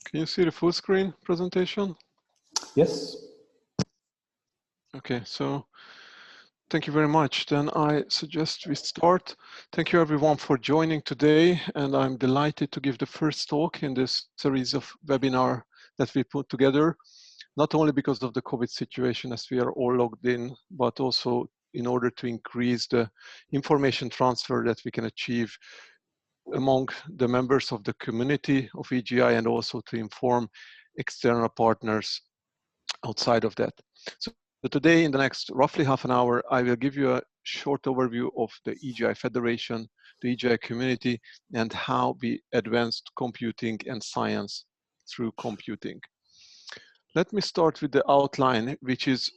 Can you see the full screen presentation? Yes. Okay, so thank you very much. Then I suggest we start. Thank you everyone for joining today, and I'm delighted to give the first talk in this series of webinar that we put together, not only because of the COVID situation as we are all logged in, but also in order to increase the information transfer that we can achieve among the members of the community of EGI, and also to inform external partners outside of that. So today, in the next roughly half an hour, I will give you a short overview of the EGI Federation, the EGI community, and how we advanced computing and science through computing. Let me start with the outline, which is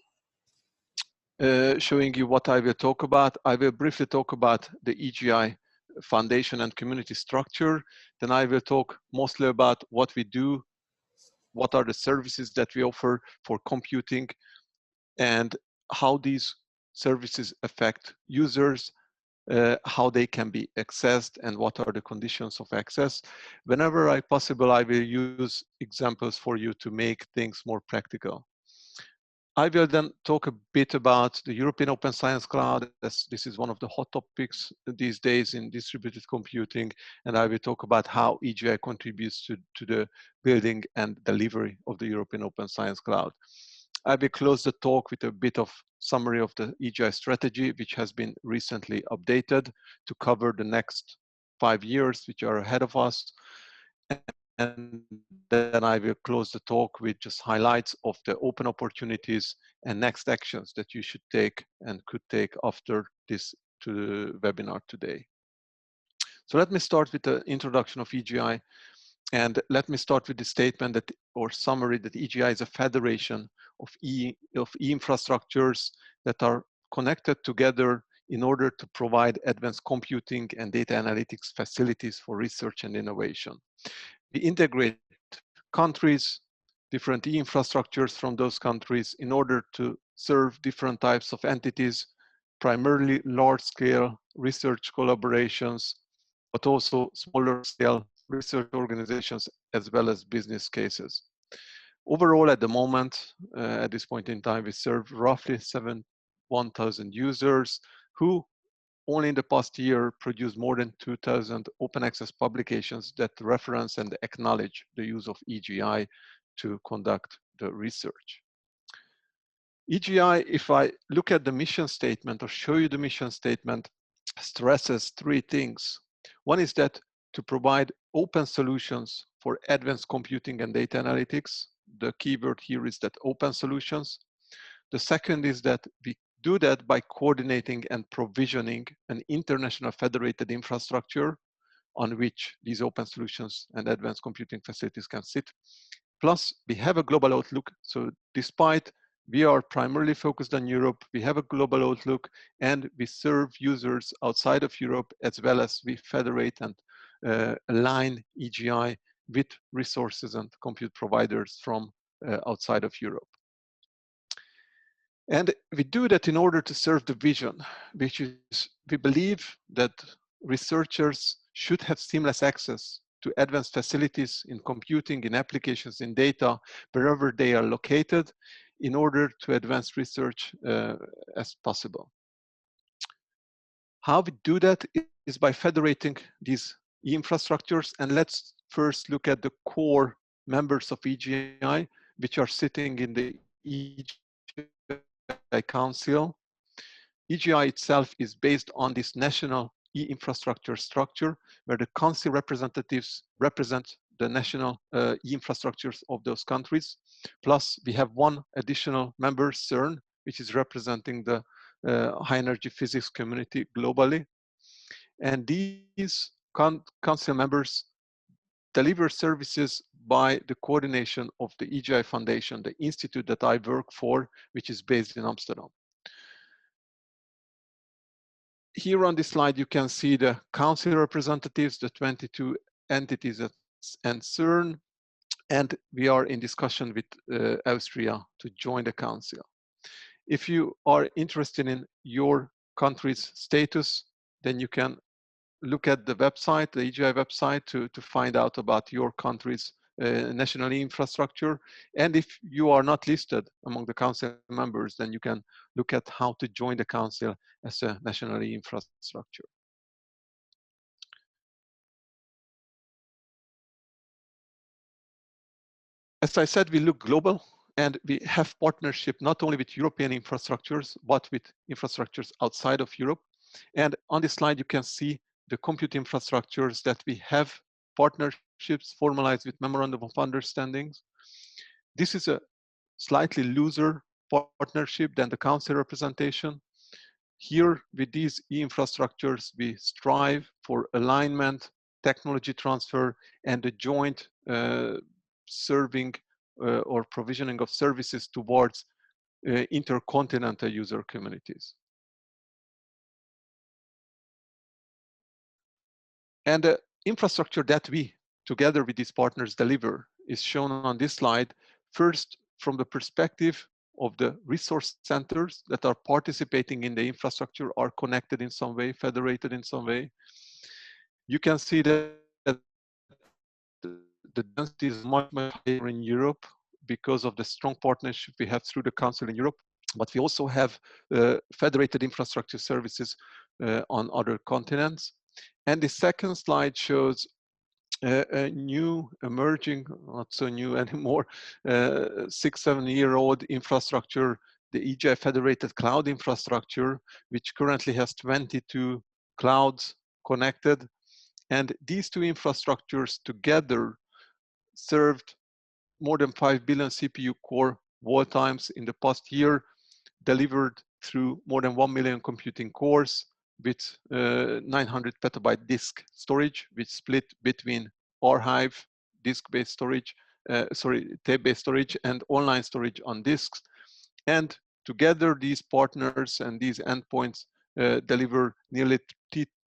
showing you what I will talk about. I will briefly talk about the EGI Foundation and community structure. Then I will talk mostly about what we do, what are the services that we offer for computing, and how these services affect users, how they can be accessed, and what are the conditions of access. Whenever possible, I will use examples for you to make things more practical. I will then talk a bit about the European Open Science Cloud, as this is one of the hot topics these days in distributed computing, and I will talk about how EGI contributes to the building and delivery of the European Open Science Cloud. I will close the talk with a bit of summary of the EGI strategy, which has been recently updated to cover the next 5 years, which are ahead of us. And then I will close the talk with just highlights of the open opportunities and next actions that you should take and could take after this webinar today. So let me start with the introduction of EGI. And let me start with the statement that, or summary, that EGI is a federation of e-infrastructures that are connected together in order to provide advanced computing and data analytics facilities for research and innovation. We integrate countries, different e-infrastructures from those countries in order to serve different types of entities, primarily large-scale research collaborations, but also smaller scale research organizations, as well as business cases. Overall, at the moment, at this point in time, we serve roughly 1,000 users who only in the past year produced more than 2,000 open access publications that reference and acknowledge the use of EGI to conduct the research. EGI, if I look at the mission statement or show you the mission statement, stresses 3 things. One is that to provide open solutions for advanced computing and data analytics. The keyword here is that open solutions. The second is that we do that by coordinating and provisioning an international federated infrastructure on which these open solutions and advanced computing facilities can sit. Plus, we have a global outlook. So despite we are primarily focused on Europe, we have a global outlook, and we serve users outside of Europe, as well as we federate and align EGI with resources and compute providers from outside of Europe. And we do that in order to serve the vision, which is we believe that researchers should have seamless access to advanced facilities in computing, in applications, in data, wherever they are located, in order to advance research as possible. How we do that is by federating these infrastructures. And let's first look at the core members of EGI, which are sitting in the EGI Council. EGI itself is based on this national e-infrastructure structure, where the council representatives represent the national e-infrastructures of those countries. Plus, we have one additional member, CERN, which is representing the high energy physics community globally. And these council members deliver services by the coordination of the EGI Foundation, the institute that I work for, which is based in Amsterdam. Here on this slide, you can see the council representatives, the 22 entities and CERN, and we are in discussion with Austria to join the council. If you are interested in your country's status, then you can look at the website, the EGI website, to find out about your country's national infrastructure. And if you are not listed among the council members, then you can look at how to join the council as a national infrastructure. As I said, we look global, and we have partnership not only with European infrastructures, but with infrastructures outside of Europe. And on this slide, you can see the compute infrastructures that we have partnerships formalized with memorandum of understandings. This is a slightly looser partnership than the council representation. Here, with these e-infrastructures, we strive for alignment, technology transfer, and the joint serving or provisioning of services towards intercontinental user communities. And the infrastructure that we, together with these partners, deliver is shown on this slide. First, from the perspective of the resource centers that are participating in the infrastructure, are connected in some way, federated in some way. You can see that the density is much higher in Europe because of the strong partnership we have through the Council in Europe. But we also have federated infrastructure services on other continents. And the second slide shows a new emerging, not so new anymore, 6-7-year-old infrastructure, the EGI Federated Cloud Infrastructure, which currently has 22 clouds connected. And these two infrastructures together served more than 5 billion CPU core wall times in the past year, delivered through more than 1 million computing cores with 900 petabyte disk storage, which split between archive, disk-based storage, tape-based storage, and online storage on disks. And together, these partners and these endpoints deliver nearly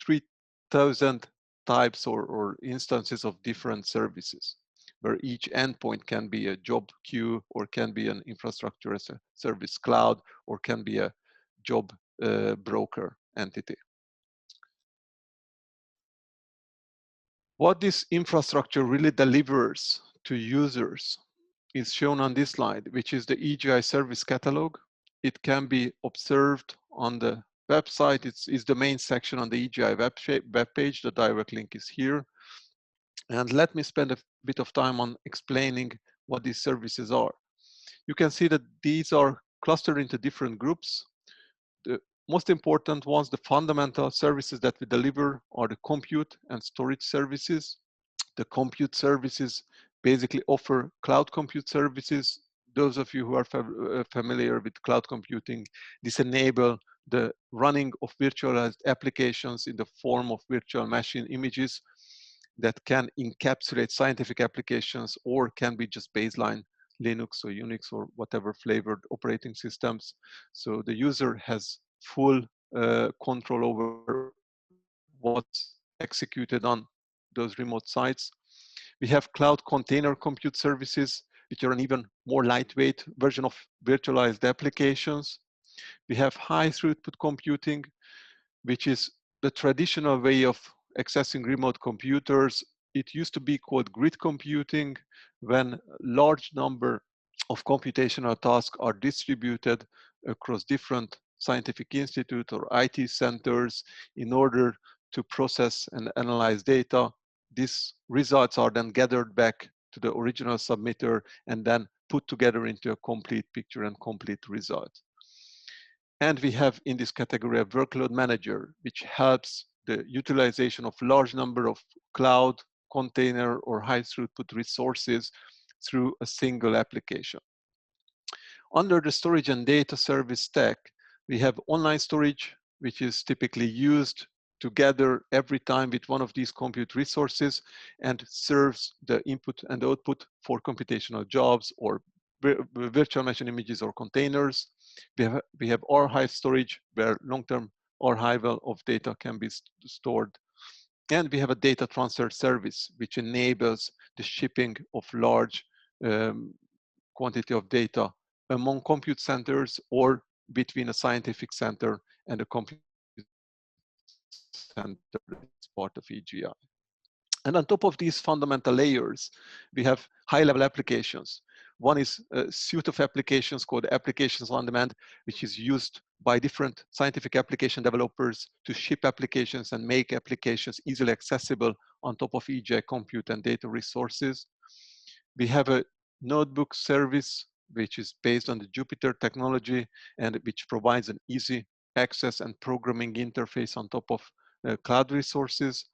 3,000 types or instances of different services, where each endpoint can be a job queue, or can be an infrastructure as a service cloud, or can be a job broker entity. What this infrastructure really delivers to users is shown on this slide, which is the EGI service catalog. It can be observed on the website. It's the main section on the EGI web page. The direct link is here. And let me spend a bit of time on explaining what these services are. You can see that these are clustered into different groups. The most important ones, the fundamental services that we deliver, are the compute and storage services. The compute services basically offer cloud compute services. Those of you who are familiar with cloud computing, this enable the running of virtualized applications in the form of virtual machine images that can encapsulate scientific applications, or can be just baseline Linux or Unix or whatever flavored operating systems. So the user has full control over what's executed on those remote sites. We have cloud container compute services, which are an even more lightweight version of virtualized applications. We have high throughput computing, which is the traditional way of accessing remote computers. It used to be called grid computing, when large number of computational tasks are distributed across different scientific institutes or IT centers in order to process and analyze data. These results are then gathered back to the original submitter and then put together into a complete picture and complete result. And we have in this category a workload manager, which helps the utilization of large number of cloud, container, or high throughput resources through a single application. Under the storage and data service stack, we have online storage, which is typically used together every time with one of these compute resources and serves the input and output for computational jobs or virtual machine images or containers. We have archive storage, where long-term archival of data can be stored. And we have a data transfer service, which enables the shipping of large quantity of data among compute centers or between a scientific center and a compute center that is part of EGI. And on top of these fundamental layers, we have high-level applications. One is a suite of applications called Applications on Demand, which is used by different scientific application developers to ship applications and make applications easily accessible on top of EGI compute and data resources. We have a notebook service, which is based on the Jupyter technology and which provides an easy access and programming interface on top of cloud resources.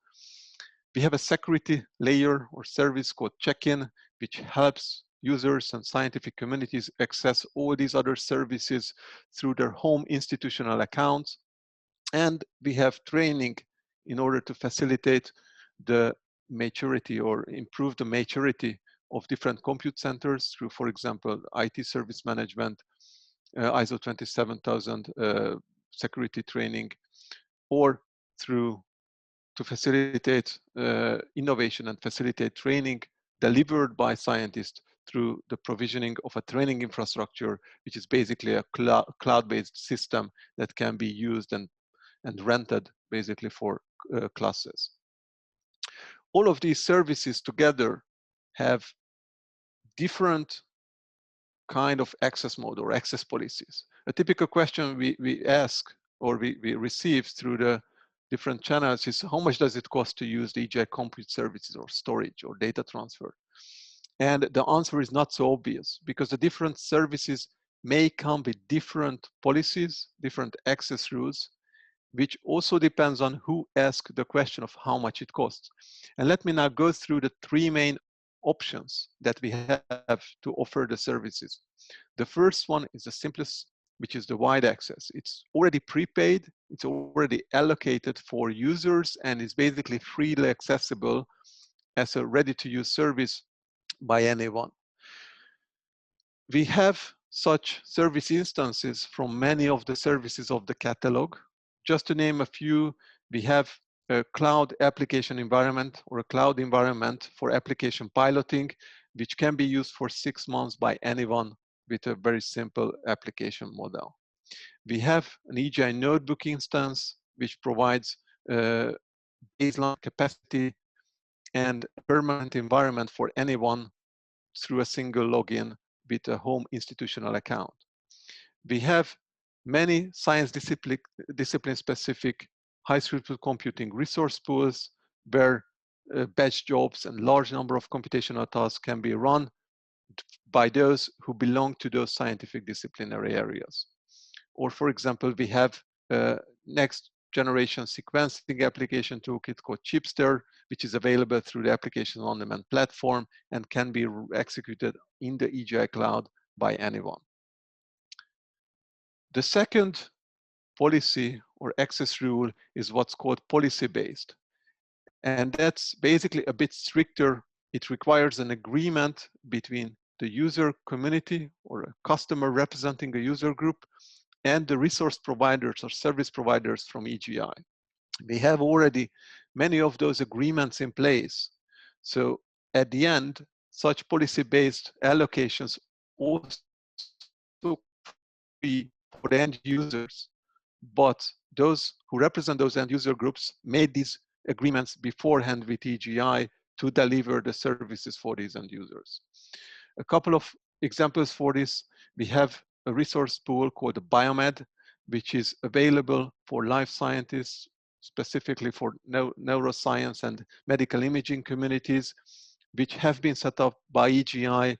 We have a security layer or service called check-in, which helps users and scientific communities access all these other services through their home institutional accounts. And we have training in order to facilitate the maturity or improve the maturity of different compute centers through, for example, IT service management, ISO 27000 security training, or through to facilitate innovation and facilitate training delivered by scientists through the provisioning of a training infrastructure, which is basically a cloud-based system that can be used and rented basically for classes. All of these services together have different kind of access mode or access policies. A typical question we ask or we receive through the different channels is how much does it cost to use the EGI compute services or storage or data transfer? And the answer is not so obvious because the different services may come with different policies, different access rules, which also depends on who asks the question of how much it costs. And let me now go through the three main options that we have to offer the services. The first one is the simplest, which is the wide access. It's already prepaid, it's already allocated for users, and is basically freely accessible as a ready-to-use service by anyone. We have such service instances from many of the services of the catalog. Just to name a few, we have a cloud application environment or a cloud environment for application piloting, which can be used for 6 months by anyone with a very simple application model. We have an EGI notebook instance, which provides baseline capacity and a permanent environment for anyone through a single login with a home institutional account. We have many science discipline-specific high-throughput computing resource pools where batch jobs and large number of computational tasks can be run by those who belong to those scientific disciplinary areas. Or for example, we have a next generation sequencing application toolkit called Chipster, which is available through the Application on Demand platform and can be executed in the EGI cloud by anyone. The second policy or access rule is what's called policy-based. And that's basically a bit stricter. It requires an agreement between the user community or a customer representing a user group and the resource providers or service providers from EGI. We have already many of those agreements in place. So at the end, such policy-based allocations also be for the end users, but those who represent those end user groups made these agreements beforehand with EGI to deliver the services for these end users. A couple of examples for this, we have a resource pool called the Biomed, which is available for life scientists, specifically for neuroscience and medical imaging communities, which have been set up by EGI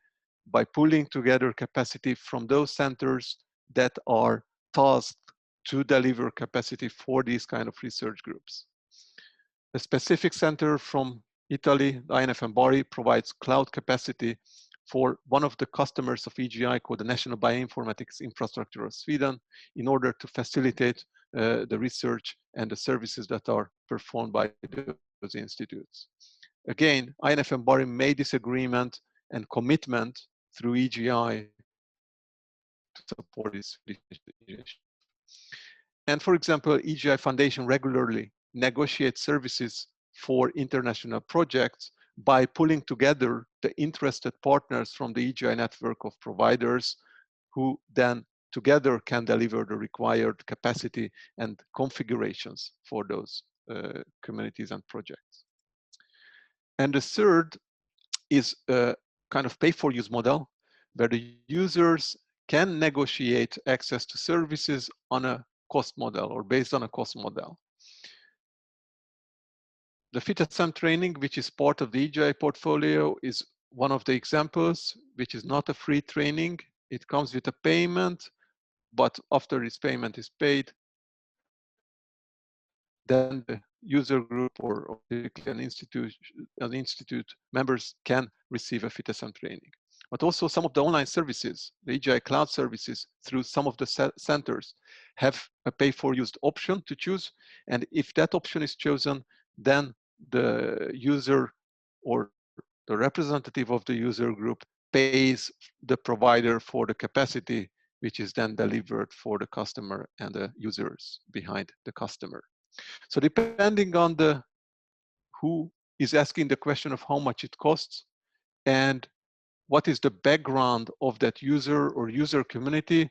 by pulling together capacity from those centers that are tasked to deliver capacity for these kind of research groups. A specific center from Italy, the INFM Bari, provides cloud capacity for one of the customers of EGI called the National Bioinformatics Infrastructure of Sweden in order to facilitate the research and the services that are performed by those institutes. Again, INFM Bari made this agreement and commitment through EGI to support this initiative. And for example, EGI Foundation regularly negotiates services for international projects by pulling together the interested partners from the EGI network of providers who then together can deliver the required capacity and configurations for those communities and projects. And the third is a kind of pay-for-use model where the users can negotiate access to services on a cost model or based on a cost model. The FitSM training, which is part of the EGI portfolio, is one of the examples, which is not a free training. It comes with a payment, but after this payment is paid, then the user group or typically an institute members can receive a FitSM training. But also some of the online services, the EGI cloud services through some of the centers have a pay-for-use option to choose. And if that option is chosen, then the user or the representative of the user group pays the provider for the capacity, which is then delivered for the customer and the users behind the customer. So depending on the who is asking the question of how much it costs and what is the background of that user or user community,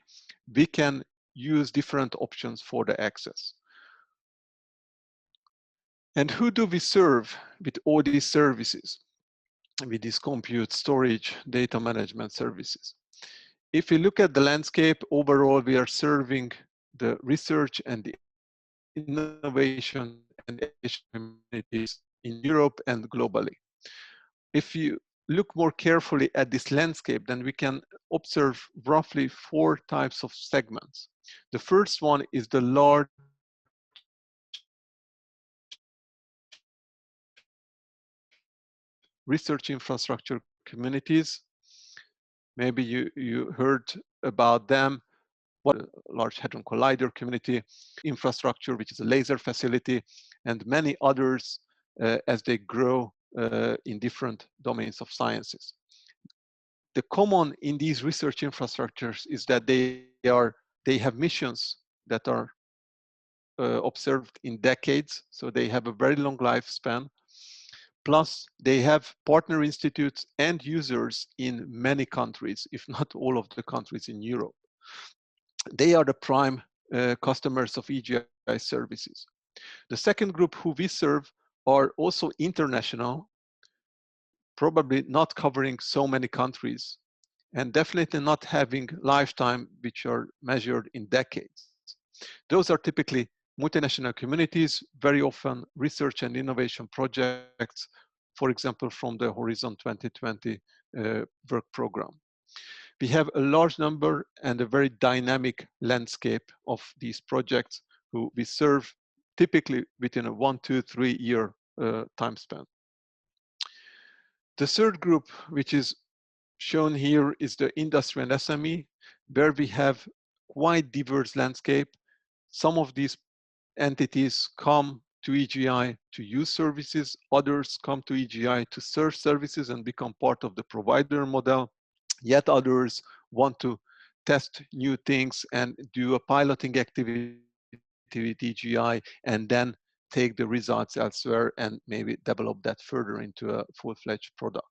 we can use different options for the access. And who do we serve with all these services, with these compute, storage, data management services? If we look at the landscape, overall, we are serving the research and the innovation and education communities in Europe and globally. If you look more carefully at this landscape, then we can observe roughly 4 types of segments. The first one is the large research infrastructure communities. Maybe you heard about them. What a Large Hadron Collider community, infrastructure, which is a laser facility, and many others as they grow in different domains of sciences. The common in these research infrastructures is that they have missions that are observed in decades, so they have a very long lifespan. Plus, they have partner institutes and users in many countries, if not all of the countries in Europe. They are the prime customers of EGI services. The second group who we serve are also international, probably not covering so many countries, and definitely not having lifetime which are measured in decades. Those are typically multinational communities, very often research and innovation projects, for example, from the Horizon 2020 work program. We have a large number and a very dynamic landscape of these projects who we serve typically within a 1, 2, 3 year time span. The third group, which is shown here, is the industry and SME, where we have quite diverse landscape. Some of these entities come to EGI to use services, others come to EGI to serve services and become part of the provider model, yet others want to test new things and do a piloting activity with EGI and then take the results elsewhere and maybe develop that further into a full-fledged product.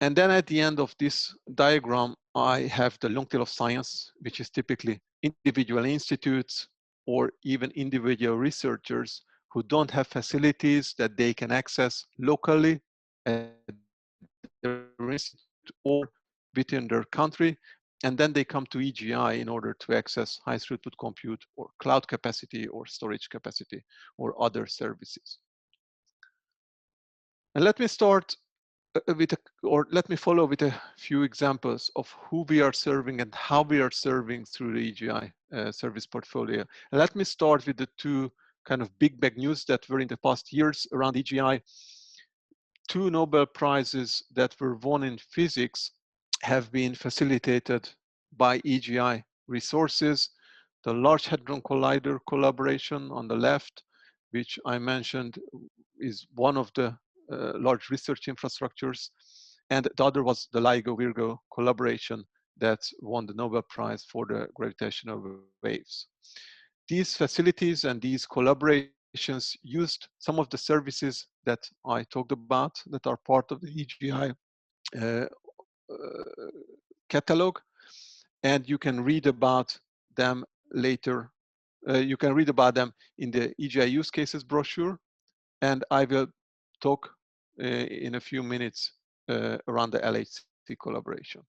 And then at the end of this diagram, I have the long tail of science, which is typically individual institutes or even individual researchers who don't have facilities that they can access locally at their institute or within their country. And then they come to EGI in order to access high throughput compute or cloud capacity or storage capacity or other services. And let me start let me follow with a few examples of who we are serving and how we are serving through the EGI service portfolio. And let me start with the 2 kind of big news that were in the past years around EGI. 2 Nobel Prizes that were won in physics have been facilitated by EGI resources. The Large Hadron Collider collaboration on the left, which I mentioned, is one of the large research infrastructures. And the other was the LIGO-Virgo collaboration that won the Nobel Prize for the gravitational waves. These facilities and these collaborations used some of the services that I talked about that are part of the EGI catalog, and you can read about them later. You can read about them in the EGI use cases brochure, and I will talk in a few minutes around the LHC collaboration.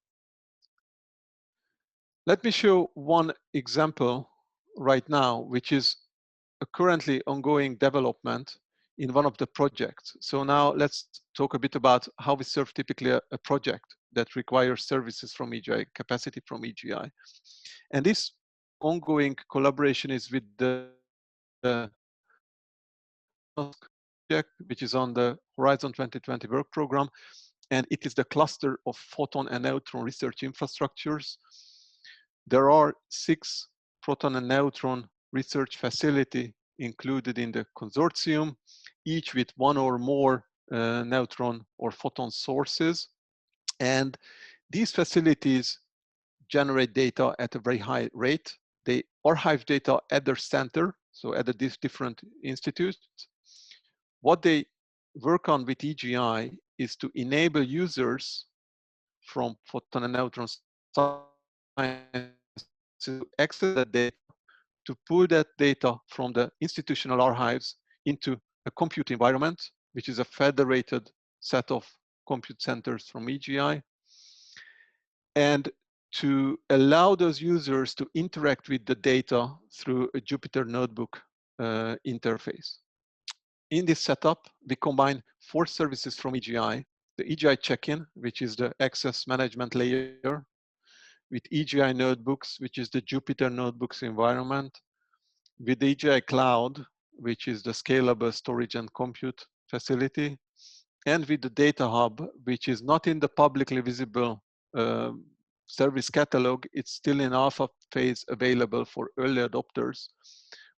Let me show one example right now, which is a currently ongoing development in one of the projects. So now let's talk a bit about how we serve typically a project that requires services from EGI, capacity from EGI. And this ongoing collaboration is with the project, which is on the Horizon 2020 work program, and it is the cluster of photon and neutron research infrastructures. There are 6 proton and neutron research facilities included in the consortium, each with 1 or more neutron or photon sources. And these facilities generate data at a very high rate. They archive data at their center, so at these different institutes. What they work on with EGI is to enable users from photon and neutron science to access that data, to pull that data from the institutional archives into a compute environment, which is a federated set of compute centers from EGI, and to allow those users to interact with the data through a Jupyter Notebook interface. In this setup, we combine 4 services from EGI: the EGI check-in, which is the access management layer, with EGI Notebooks, which is the Jupyter Notebooks environment, with the EGI Cloud, which is the scalable storage and compute facility, and with the Data Hub, which is not in the publicly visible service catalog. It's still in alpha phase, available for early adopters.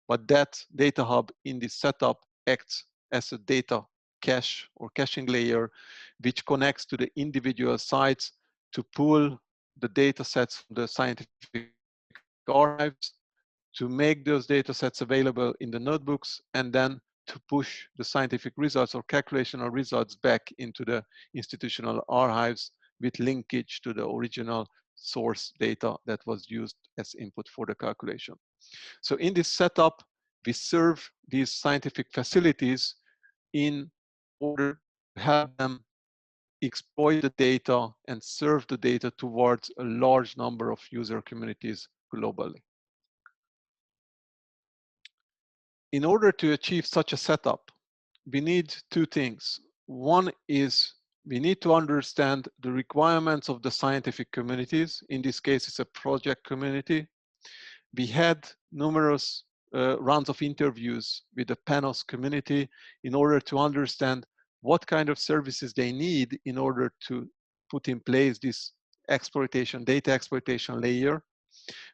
But that Data Hub in this setup acts as a data cache or caching layer, which connects to the individual sites to pull the data sets from the scientific archives, to make those data sets available in the notebooks, and then to push the scientific results or calculational results back into the institutional archives with linkage to the original source data that was used as input for the calculation. So in this setup, we serve these scientific facilities in order to help them exploit the data and serve the data towards a large number of user communities globally. In order to achieve such a setup, we need 2 things. One is we need to understand the requirements of the scientific communities. In this case, it's a project community. We had numerous rounds of interviews with the PANOS community in order to understand what kind of services they need in order to put in place this data exploitation layer.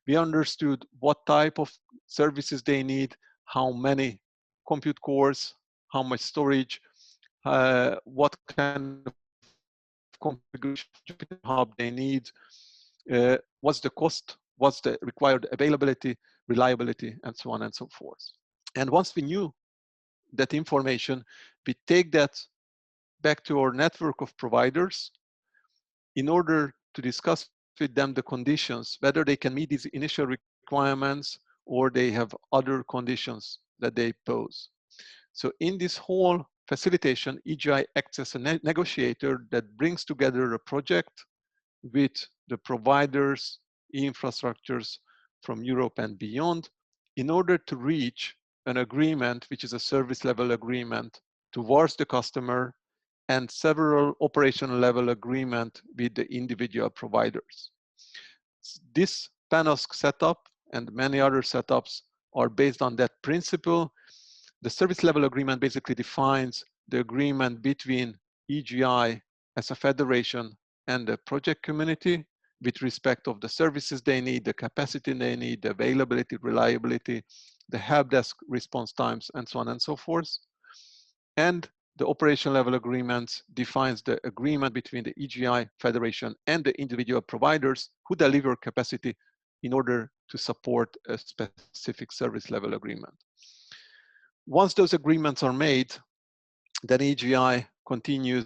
We understood what type of services they need, how many compute cores, how much storage, what kind of configuration of Jupyter Hub they need, what's the cost, what's the required availability, reliability, and so on and so forth. And once we knew that information, we take that back to our network of providers in order to discuss with them the conditions, whether they can meet these initial requirements or they have other conditions that they pose. So in this whole facilitation, EGI acts as a negotiator that brings together a project with the providers, infrastructures from Europe and beyond, in order to reach an agreement, which is a service level agreement towards the customer, and several operational level agreement with the individual providers. This PANOS setup and many other setups are based on that principle. The service level agreement basically defines the agreement between EGI as a federation and the project community with respect of the services they need, the capacity they need, the availability, reliability, the help desk response times, and so on and so forth. And the operational level agreement defines the agreement between the EGI Federation and the individual providers who deliver capacity in order to support a specific service level agreement. Once those agreements are made, then EGI continues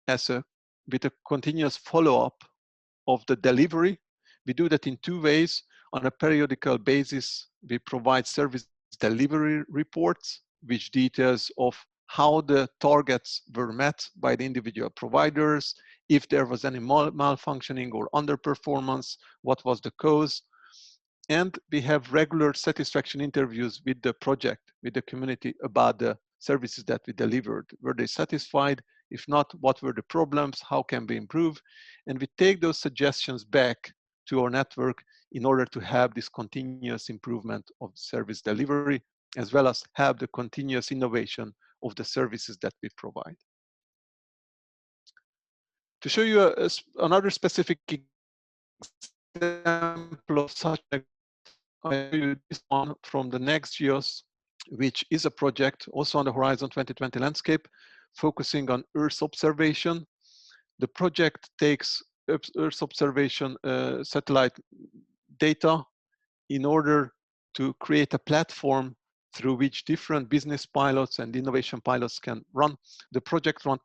with a continuous follow-up of the delivery. We do that in 2 ways. On a periodical basis, we provide service delivery reports, which details of how the targets were met by the individual providers, if there was any malfunctioning or underperformance, what was the cause. And we have regular satisfaction interviews with the project, with the community about the services that we delivered. Were they satisfied? If not, what were the problems? How can we improve? And we take those suggestions back to our network in order to have this continuous improvement of service delivery, as well as have the continuous innovation of the services that we provide. To show you another specific example of such a, I show you this one from the next years, which is a project also on the Horizon 2020 landscape, focusing on Earth observation. The project takes Earth observation satellite data in order to create a platform through which different business pilots and innovation pilots can run. The project runs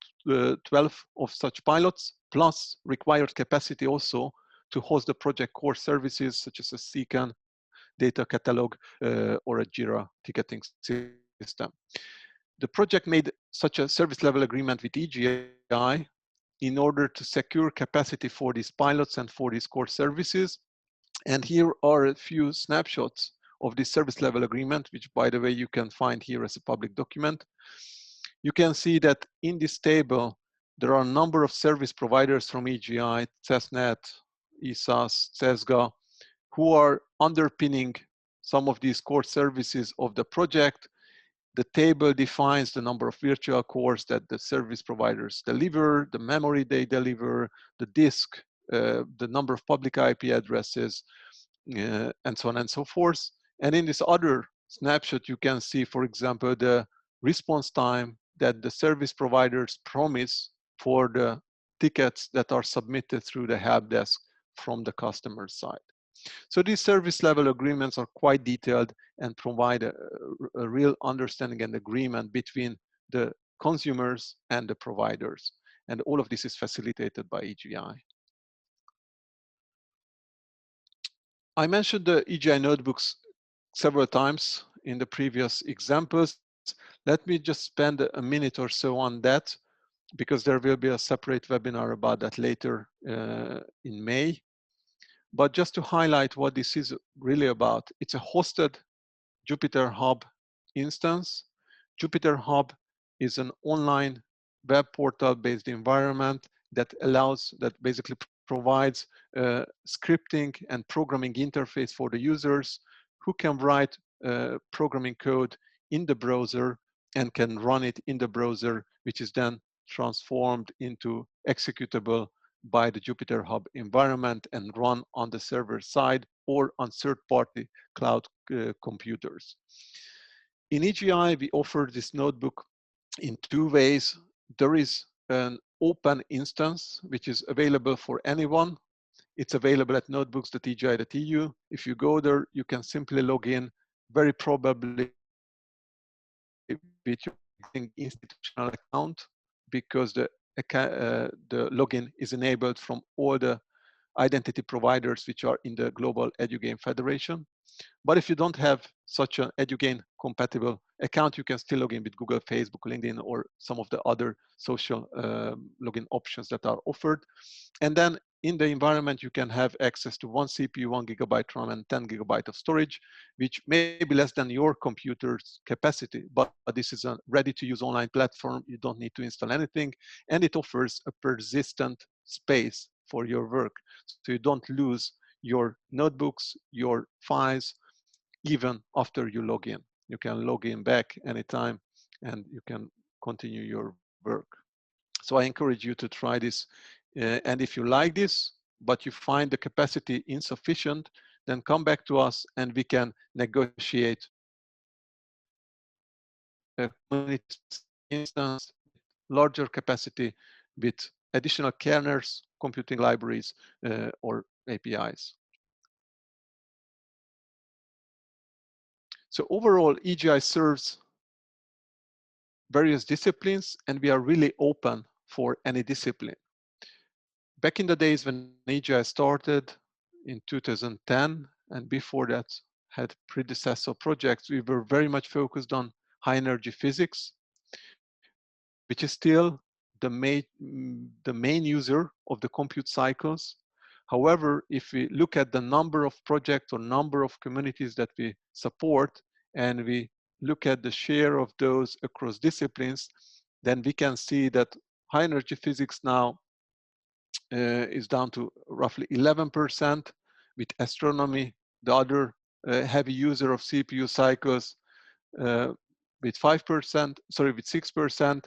12 of such pilots, plus required capacity also to host the project core services such as a CCAN, data catalog, or a Jira ticketing system. The project made such a service level agreement with EGI in order to secure capacity for these pilots and for these core services. And here are a few snapshots of this service level agreement, which, by the way, you can find here as a public document. You can see that in this table, there are a number of service providers from EGI, CESNET, ESAS, CESGA, who are underpinning some of these core services of the project. The table defines the number of virtual cores that the service providers deliver, the memory they deliver, the disk, the number of public IP addresses, and so on and so forth. And in this other snapshot, you can see, for example, the response time that the service providers promise for the tickets that are submitted through the help desk from the customer side. So these service level agreements are quite detailed and provide a real understanding and agreement between the consumers and the providers. And all of this is facilitated by EGI. I mentioned the EGI notebooks several times in the previous examples. Let me just spend a minute or so on that, because there will be a separate webinar about that later in May. But just to highlight what this is really about, it's a hosted Jupyter Hub instance. Jupyter Hub is an online web portal-based environment that basically provides scripting and programming interface for the users who can write programming code in the browser and can run it in the browser, which is then transformed into executable by the Jupyter Hub environment and run on the server side or on third-party cloud computers. In EGI, we offer this notebook in two ways. There is an open instance, which is available for anyone. It's available at notebooks.egi.eu. If you go there, you can simply log in, very probably with your institutional account, because the login is enabled from all the identity providers which are in the global EDI Federation. But if you don't have such an EDI compatible account, you can still log in with Google, Facebook, LinkedIn, or some of the other social login options that are offered. And then in the environment, you can have access to 1 CPU, 1 gigabyte RAM, and 10 gigabyte of storage, which may be less than your computer's capacity, but this is a ready-to-use online platform. You don't need to install anything, and it offers a persistent space for your work, so you don't lose your notebooks, your files, even after you log in. You can log in back anytime, and you can continue your work. So I encourage you to try this. And if you like this, but you find the capacity insufficient, then come back to us and we can negotiate a community instance, larger capacity with additional kernels, computing libraries, or APIs. So overall, EGI serves various disciplines, and we are really open for any discipline. Back in the days when EGI started in 2010, and before that had predecessor projects, we were very much focused on high energy physics. which is still the main user of the compute cycles. However, if we look at the number of projects or number of communities that we support, and we look at the share of those across disciplines, then we can see that high energy physics now is down to roughly 11%, with astronomy, the other heavy user of CPU cycles, with 5%, sorry, with 6%.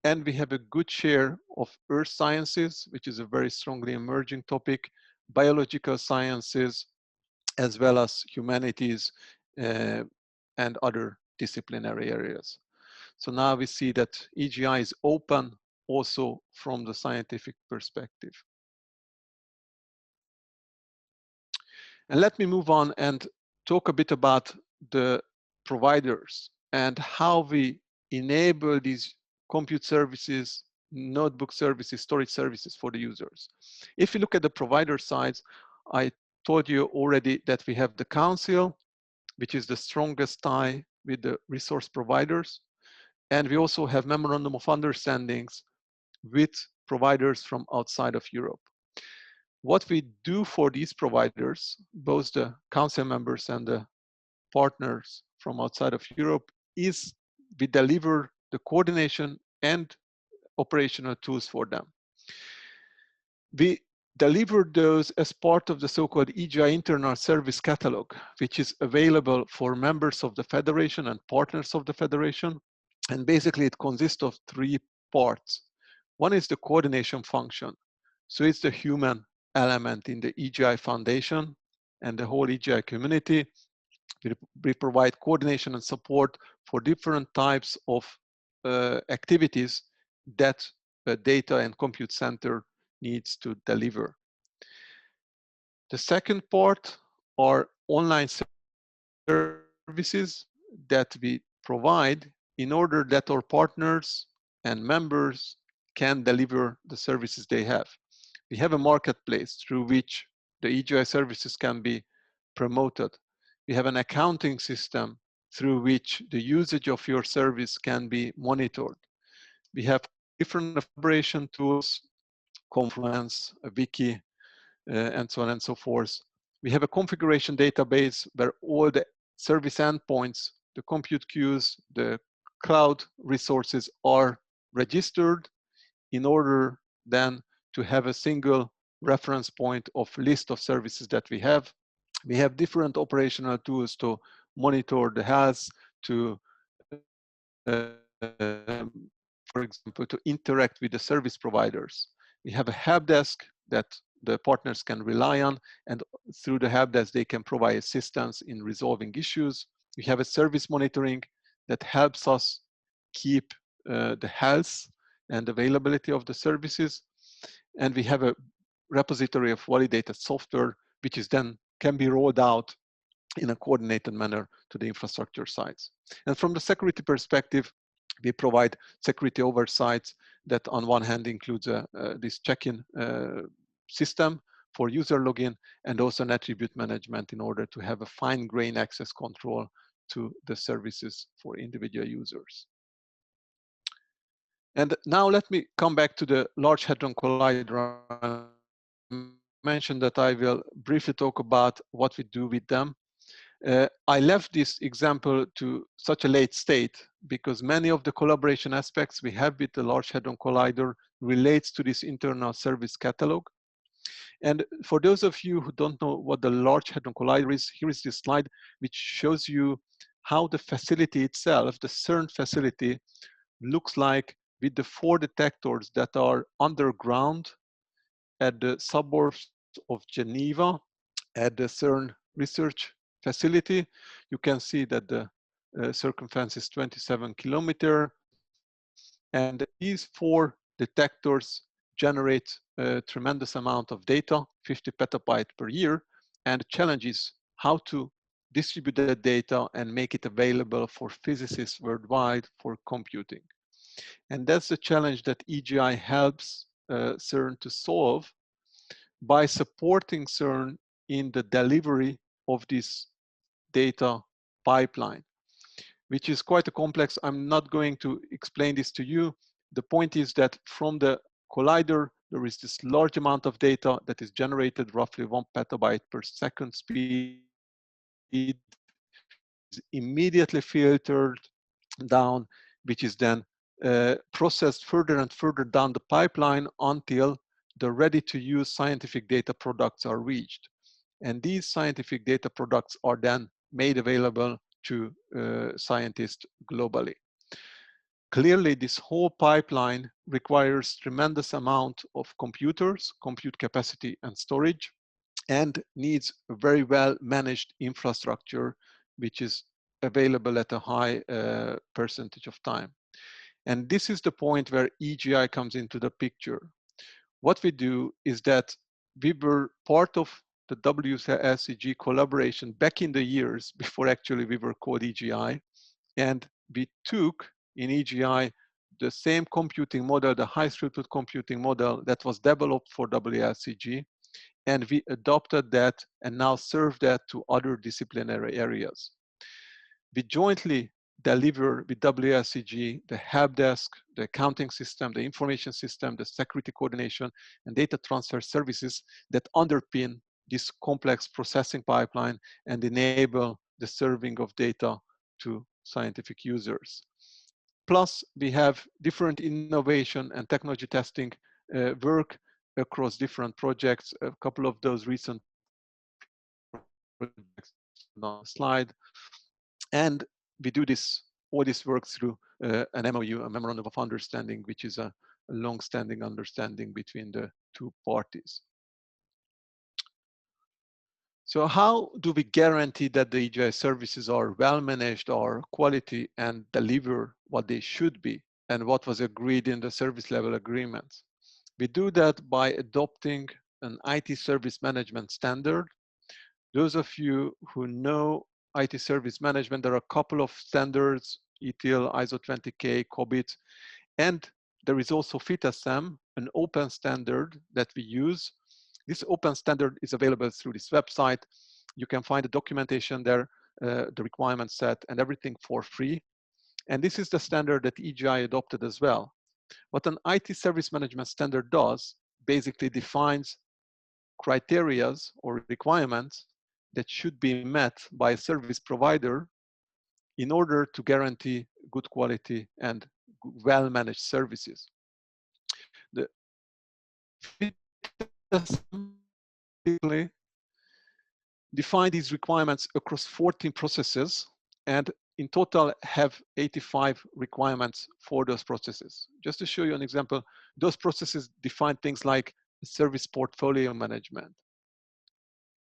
And we have a good share of earth sciences, which is a very strongly emerging topic, biological sciences, as well as humanities and other disciplinary areas. So now we see that EGI is open also from the scientific perspective. And let me move on and talk a bit about the providers and how we enable these compute services, notebook services, storage services for the users. If you look at the provider sides, I told you already that we have the council, which is the strongest tie with the resource providers. And we also have memorandum of understandings with providers from outside of Europe. What we do for these providers, both the council members and the partners from outside of Europe, is we deliver the coordination and operational tools for them. We deliver those as part of the so-called EGI Internal Service Catalog, which is available for members of the Federation and partners of the Federation. And basically it consists of three parts. One is the coordination function. So it's the human element in the EGI Foundation and the whole EGI community. We provide coordination and support for different types of activities that a data and compute center needs to deliver. The second part are online services that we provide in order that our partners and members can deliver the services they have. We have a marketplace through which the EGI services can be promoted. We have an accounting system through which the usage of your service can be monitored. We have different collaboration tools, Confluence, a wiki, and so on and so forth. We have a configuration database where all the service endpoints, the compute queues, the cloud resources are registered in order then to have a single reference point of list of services that we have. We have different operational tools to monitor the health, to, for example, to interact with the service providers. We have a help desk that the partners can rely on, and through the help desk, they can provide assistance in resolving issues. We have a service monitoring that helps us keep the health and availability of the services. And we have a repository of validated software, which is then can be rolled out in a coordinated manner to the infrastructure sites. And from the security perspective, we provide security oversight that on one hand includes this check-in system for user login, and also an attribute management in order to have a fine-grained access control to the services for individual users. And now let me come back to the Large Hadron Collider. I mentioned that I will briefly talk about what we do with them. I left this example to such a late state because many of the collaboration aspects we have with the Large Hadron Collider relates to this internal service catalog. And for those of you who don't know what the Large Hadron Collider is, here is this slide which shows you how the facility itself, the CERN facility, looks like with the 4 detectors that are underground at the suburbs of Geneva at the CERN research facility. You can see that the circumference is 27 kilometers, and these 4 detectors generate a tremendous amount of data, 50 petabytes per year, and the challenge is how to distribute that data and make it available for physicists worldwide for computing. And that's the challenge that EGI helps CERN to solve by supporting CERN in the delivery of this data pipeline, which is quite a complex. I'm not going to explain this to you. The point is that from the collider, there is this large amount of data that is generated, roughly 1 petabyte per second speed, is immediately filtered down, which is then processed further and further down the pipeline until the ready-to-use scientific data products are reached. And these scientific data products are then made available to scientists globally. Clearly, this whole pipeline requires tremendous amount of computers, compute capacity and storage, and needs a very well managed infrastructure, which is available at a high percentage of time. And this is the point where EGI comes into the picture. What we do is that we were part of the WSEG collaboration back in the years before actually we were called EGI, and we took in EGI the same computing model, the high throughput computing model that was developed for WSEG, and we adopted that and now serve that to other disciplinary areas. We jointly deliver with WSEG the help desk, the accounting system, the information system, the security coordination, and data transfer services that underpin this complex processing pipeline and enable the serving of data to scientific users. Plus, we have different innovation and technology testing work across different projects. A couple of those recent projects on the slide. And we do all this work through an MOU, a Memorandum of Understanding, which is a long-standing understanding between the two parties. So how do we guarantee that the EGI services are well managed, are quality, and deliver what they should be, and what was agreed in the service level agreements? We do that by adopting an IT service management standard. Those of you who know IT service management, there are a couple of standards, ETL, ISO 20K, COBIT, and there is also FITASAM, an open standard that we use. This open standard is available through this website. You can find the documentation there, the requirement set, and everything for free. And this is the standard that EGI adopted as well. What an IT service management standard does, basically defines criteria or requirements that should be met by a service provider in order to guarantee good quality and well-managed services. The define these requirements across 14 processes, and in total have 85 requirements for those processes. Just to show you an example, those processes define things like service portfolio management.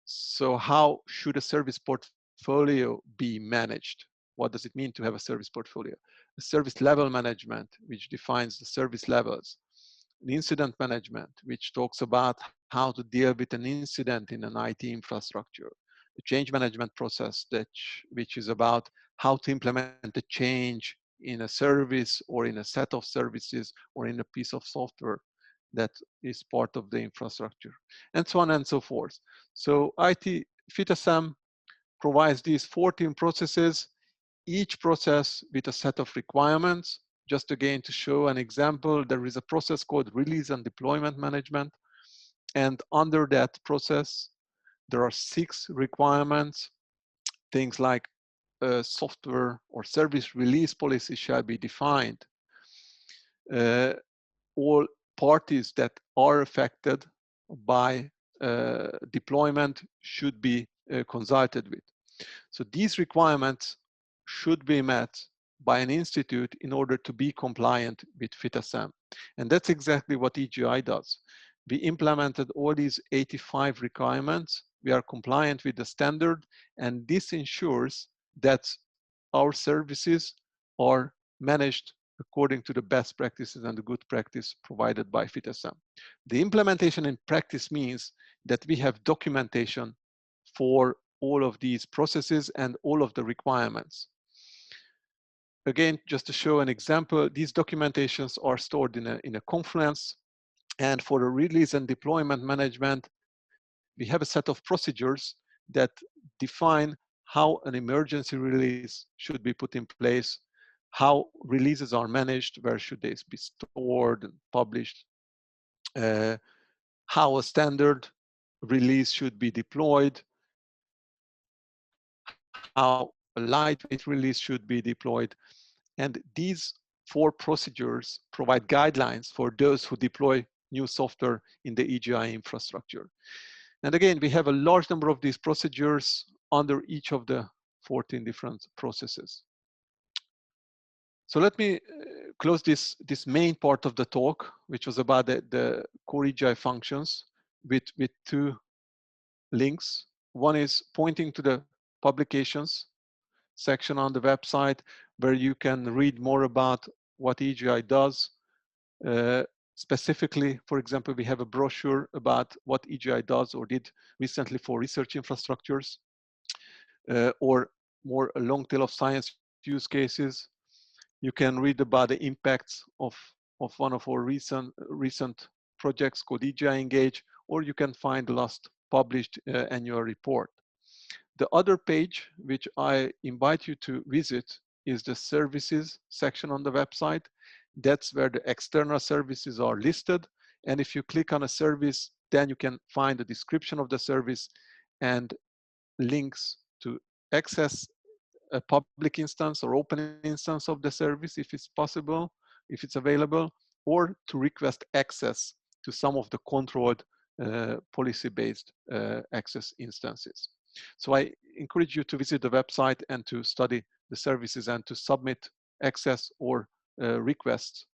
So how should a service portfolio be managed? What does it mean to have a service portfolio? A service level management, which defines the service levels. An incident management, which talks about how to deal with an incident in an IT infrastructure. The change management process, which is about how to implement a change in a service or in a set of services or in a piece of software that is part of the infrastructure, and so on and so forth. So IT FITASAM provides these 14 processes, each process with a set of requirements. Just again to show an example, there is a process called release and deployment management. And under that process, there are 6 requirements. Things like software or service release policy shall be defined. All parties that are affected by deployment should be consulted with. So these requirements should be met by an institute in order to be compliant with FITASAM. And that's exactly what EGI does. We implemented all these 85 requirements. We are compliant with the standard, and this ensures that our services are managed according to the best practices and the good practice provided by FITASAM. The implementation in practice means that we have documentation for all of these processes and all of the requirements. Again, just to show an example, these documentations are stored in a Confluence. And for the release and deployment management, we have a set of procedures that define how an emergency release should be put in place, how releases are managed, where should they be stored and published, how a standard release should be deployed, how a lightweight release should be deployed. And these 4 procedures provide guidelines for those who deploy new software in the EGI infrastructure. And again, we have a large number of these procedures under each of the 14 different processes. So let me close this main part of the talk, which was about the core EGI functions, with 2 links. One is pointing to the publications section on the website, where you can read more about what EGI does. Specifically, for example, we have a brochure about what EGI does or did recently for research infrastructures, or more a long tail of science use cases. You can read about the impacts of one of our recent projects called EGI Engage, or you can find the last published annual report. The other page, which I invite you to visit, is the services section on the website. That's where the external services are listed. And if you click on a service, then you can find the description of the service and links to access a public instance or open instance of the service if it's possible, if it's available, or to request access to some of the controlled policy-based access instances. So I encourage you to visit the website and to study the services and to submit access or requests,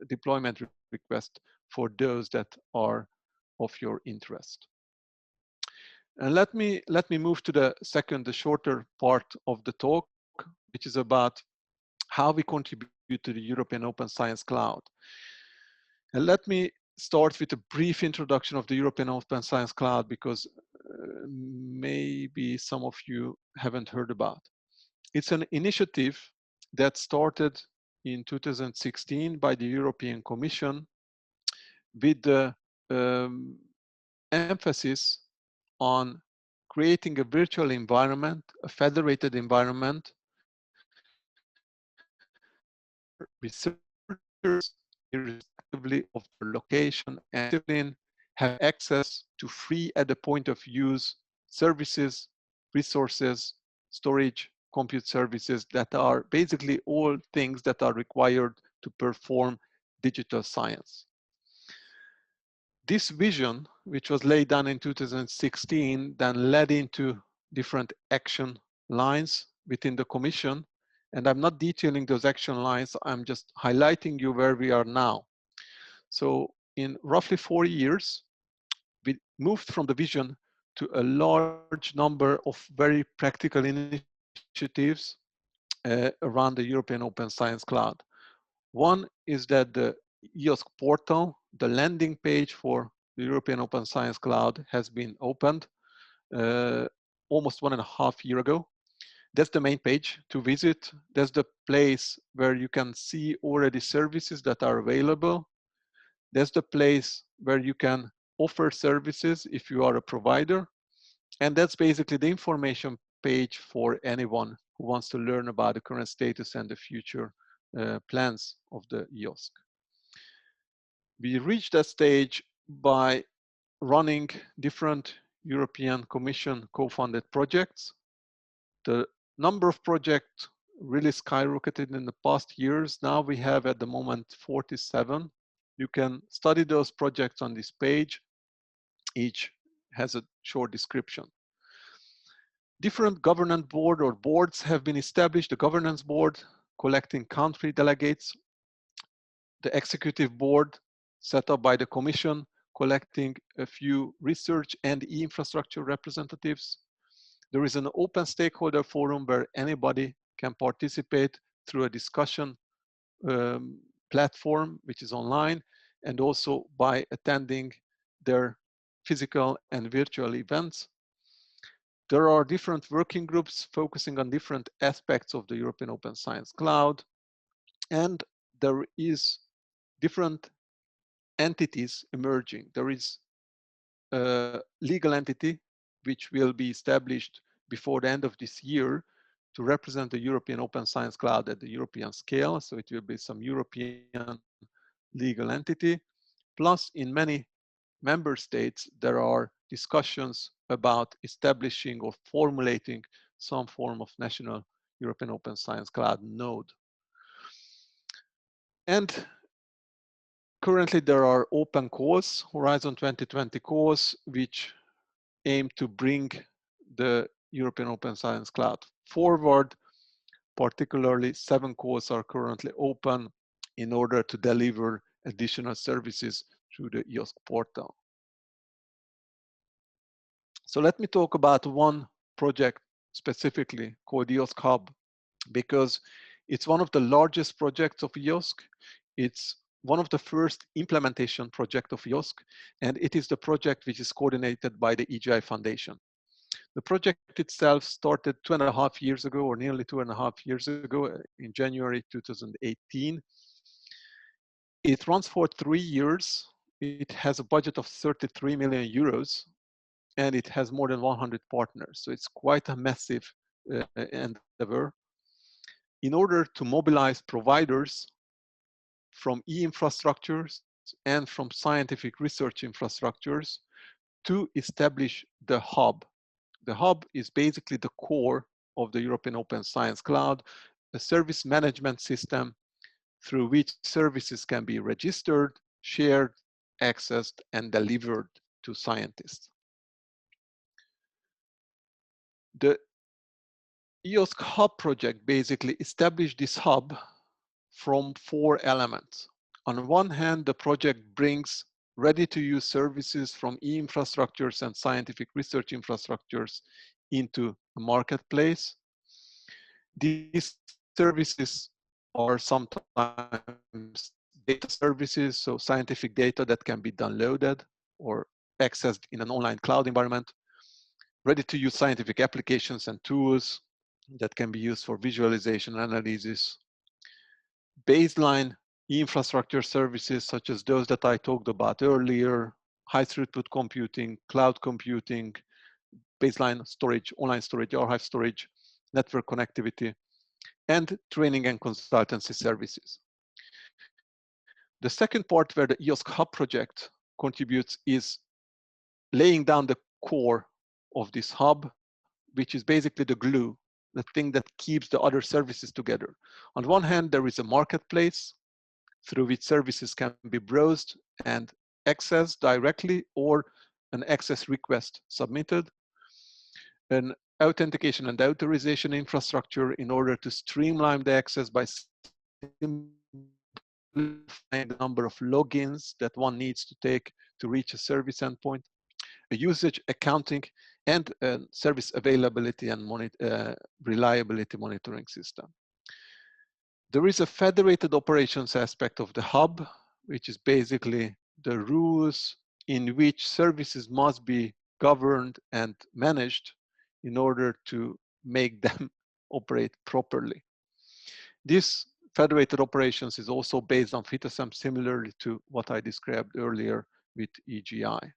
deployment request for those that are of your interest. And let me move to the shorter part of the talk, which is about how we contribute to the European Open Science Cloud. And let me start with a brief introduction of the European Open Science Cloud, because maybe some of you haven't heard about. It's an initiative that started in 2016 by the European Commission with the emphasis on creating a virtual environment, a federated environment, researchers, irrespectively of their location and discipline, have access to free at the point of use services, resources, storage, compute services that are basically all things that are required to perform digital science. This vision, which was laid down in 2016, then led into different action lines within the Commission. And I'm not detailing those action lines, I'm just highlighting you where we are now. So in roughly 4 years, we moved from the vision to a large number of very practical initiatives around the European Open Science Cloud. One is that the EOSC portal, the landing page for the European Open Science Cloud, has been opened almost 1.5 years ago. That's the main page to visit. That's the place where you can see already services that are available. That's the place where you can offer services if you are a provider. And that's basically the information page for anyone who wants to learn about the current status and the future plans of the EOSC. We reached that stage by running different European Commission co-funded projects. The number of projects really skyrocketed in the past years. Now we have at the moment 47. You can study those projects on this page. Each has a short description. Different governance board or boards have been established. The governance board collecting country delegates, the executive board set up by the Commission collecting a few research and e-infrastructure representatives. There is an open stakeholder forum where anybody can participate through a discussion platform, which is online, and also by attending their physical and virtual events. There are different working groups focusing on different aspects of the European Open Science Cloud, and there is different entities emerging. There is a legal entity which will be established before the end of this year to represent the European Open Science Cloud at the European scale. So it will be some European legal entity. Plus, in many member states, there are discussions about establishing or formulating some form of national European Open Science Cloud node. And currently there are open calls, Horizon 2020 calls, which aim to bring the European Open Science Cloud forward. Particularly, 7 calls are currently open in order to deliver additional services through the EOSC portal. So let me talk about one project specifically called EOSC Hub, because it's one of the largest projects of EOSC. It's one of the first implementation project of EOSC, and it is the project which is coordinated by the EGI Foundation. The project itself started 2.5 years ago, or nearly 2.5 years ago, in January 2018. It runs for 3 years. It has a budget of 33 million euros, and it has more than 100 partners. So it's quite a massive endeavor. In order to mobilize providers from e-infrastructures and from scientific research infrastructures to establish the hub. The hub is basically the core of the European Open Science Cloud, a service management system through which services can be registered, shared, accessed, and delivered to scientists. The EOSC Hub project basically established this hub from 4 elements. On one hand, the project brings ready-to-use services from e-infrastructures and scientific research infrastructures into a marketplace. These services are sometimes data services, so scientific data that can be downloaded or accessed in an online cloud environment, ready-to-use scientific applications and tools that can be used for visualization analysis, baseline infrastructure services such as those that I talked about earlier, high throughput computing, cloud computing, baseline storage, online storage, archive storage, network connectivity, and training and consultancy services. The second part where the EOSC Hub project contributes is laying down the core of this hub, which is basically the glue, the thing that keeps the other services together. On one hand, there is a marketplace through which services can be browsed and accessed directly, or an access request submitted, an authentication and authorization infrastructure in order to streamline the access by simplifying the number of logins that one needs to take to reach a service endpoint, a usage accounting, and a service availability and reliability monitoring system. There is a federated operations aspect of the hub, which is basically the rules in which services must be governed and managed in order to make them operate properly. This federated operations is also based on FITOSAM, similarly to what I described earlier with EGI.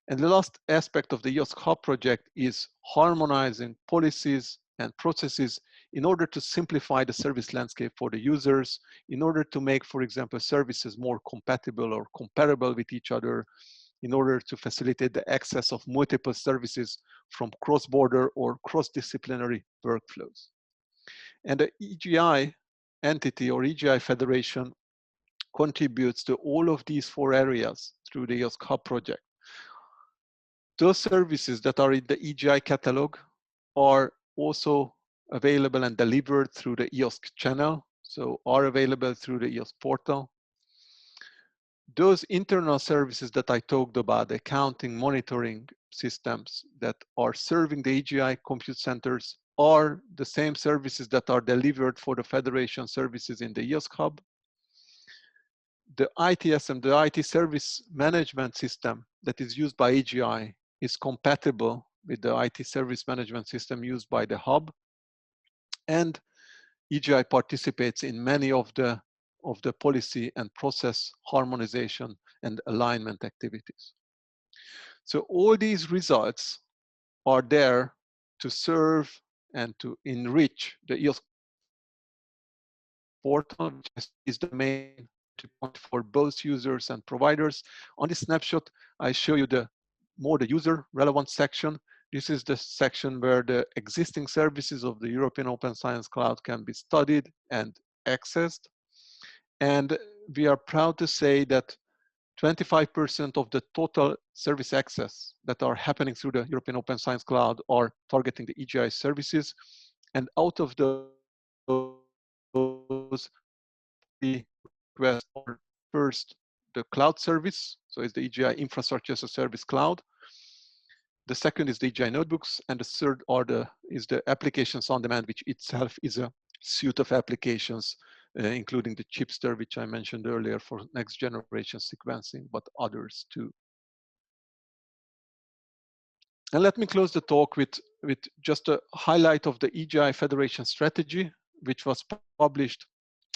And the last aspect of the EOSC Hub project is harmonizing policies and processes in order to simplify the service landscape for the users, in order to make, for example, services more compatible or comparable with each other, in order to facilitate the access of multiple services from cross-border or cross-disciplinary workflows. And the EGI entity or EGI Federation contributes to all of these 4 areas through the EOSC Hub project. Those services that are in the EGI catalog are also available and delivered through the EOSC channel, so are available through the EOSC portal. Those internal services that I talked about, accounting, monitoring systems that are serving the EGI compute centers, are the same services that are delivered for the Federation services in the EOSC Hub. The ITSM, the IT Service Management System that is used by EGI, is compatible with the IT Service Management System used by the Hub. And EGI participates in many of the policy and process harmonization and alignment activities. So all these results are there to serve and to enrich the EOS portal, which is the main point for both users and providers. On this snapshot, I show you the user relevant section. This is the section where the existing services of the European Open Science Cloud can be studied and accessed. And we are proud to say that 25% of the total service access that are happening through the European Open Science Cloud are targeting the EGI services. And out of those, the requests are first the cloud service, so it's the EGI Infrastructure as a Service Cloud. The second is the EGI Notebooks, and the third is the applications on demand, which itself is a suite of applications, including the chipster, which I mentioned earlier for next generation sequencing, but others too. And let me close the talk with just a highlight of the EGI Federation Strategy, which was published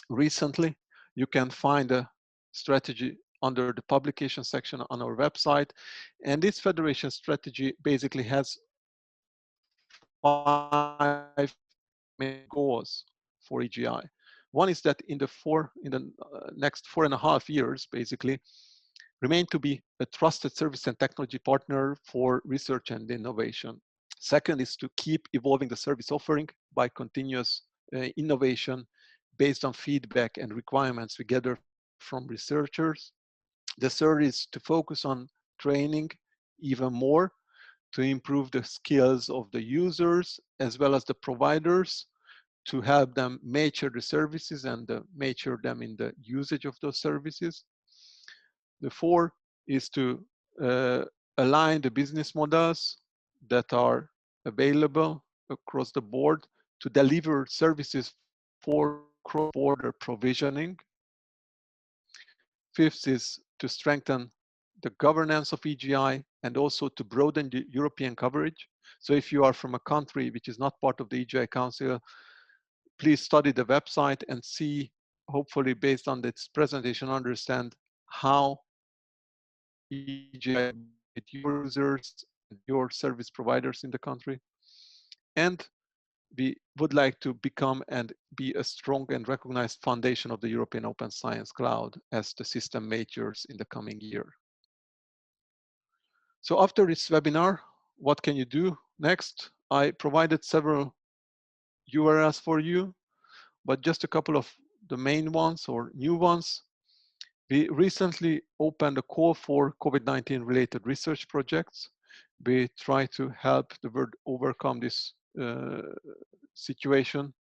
recently. You can find a strategy under the publication section on our website. And this federation strategy basically has 5 main goals for EGI. One is that in the next 4.5 years, basically, remain to be a trusted service and technology partner for research and innovation. Second is to keep evolving the service offering by continuous innovation based on feedback and requirements we gather from researchers. The third is to focus on training even more to improve the skills of the users as well as the providers to help them mature the services and mature them in the usage of those services. The fourth is to align the business models that are available across the board to deliver services for cross-border provisioning. Fifth is to strengthen the governance of EGI and also to broaden the European coverage. So if you are from a country which is not part of the EGI Council, please study the website and see, hopefully based on this presentation, understand how EGI with your users and your service providers in the country. And we would like to become and be a strong and recognized foundation of the European Open Science Cloud as the system matures in the coming year. So after this webinar, what can you do next? I provided several URLs for you, but just a couple of the main ones or new ones. We recently opened a call for COVID-19 related research projects. We try to help the world overcome this situation.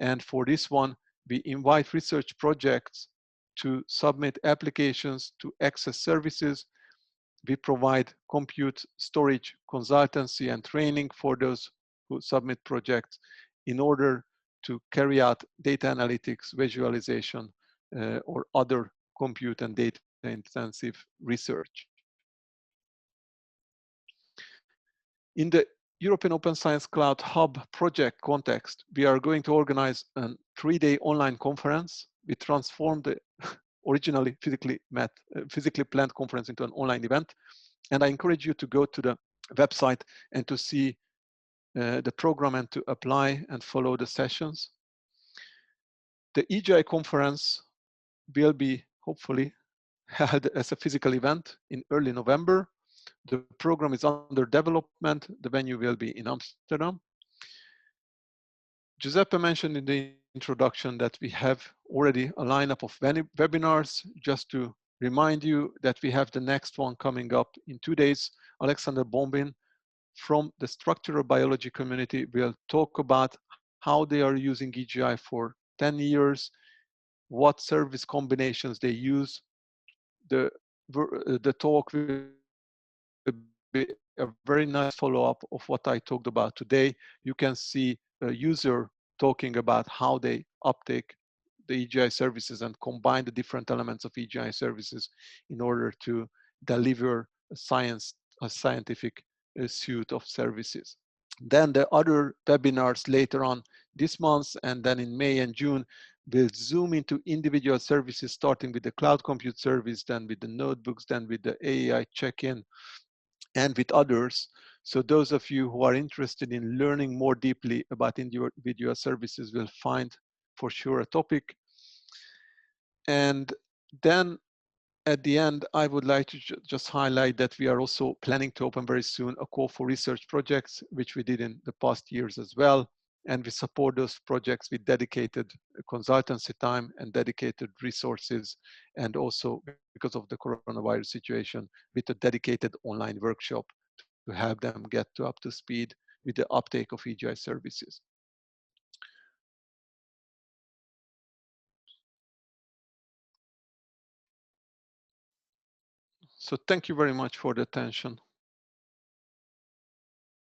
And for this one, we invite research projects to submit applications to access services. We provide compute, storage, consultancy, and training for those who submit projects in order to carry out data analytics, visualization, or other compute and data intensive research. In the European Open Science Cloud Hub project context, we are going to organize a 3-day online conference. We transformed the originally physically planned conference into an online event. And I encourage you to go to the website and to see the program and to apply and follow the sessions. The EGI conference will be hopefully held as a physical event in early November. The program is under development. The venue will be in Amsterdam. Giuseppe mentioned in the introduction that we have already a lineup of webinars. Just to remind you that we have the next one coming up in 2 days. Alexander Bombin from the structural biology community will talk about how they are using EGI for 10 years, what service combinations they use. The talk will be a very nice follow-up of what I talked about today. You can see a user talking about how they uptake the EGI services and combine the different elements of EGI services in order to deliver a scientific suite of services. Then the other webinars later on this month and then in May and June will zoom into individual services, starting with the cloud compute service, then with the notebooks, then with the AI check-in, and with others. So those of you who are interested in learning more deeply about individual services will find for sure a topic. And then at the end, I would like to just highlight that we are also planning to open very soon a call for research projects, which we did in the past years as well. And we support those projects with dedicated consultancy time and dedicated resources, and also because of the coronavirus situation, with a dedicated online workshop to help them get up to speed with the uptake of EGI services. So thank you very much for the attention.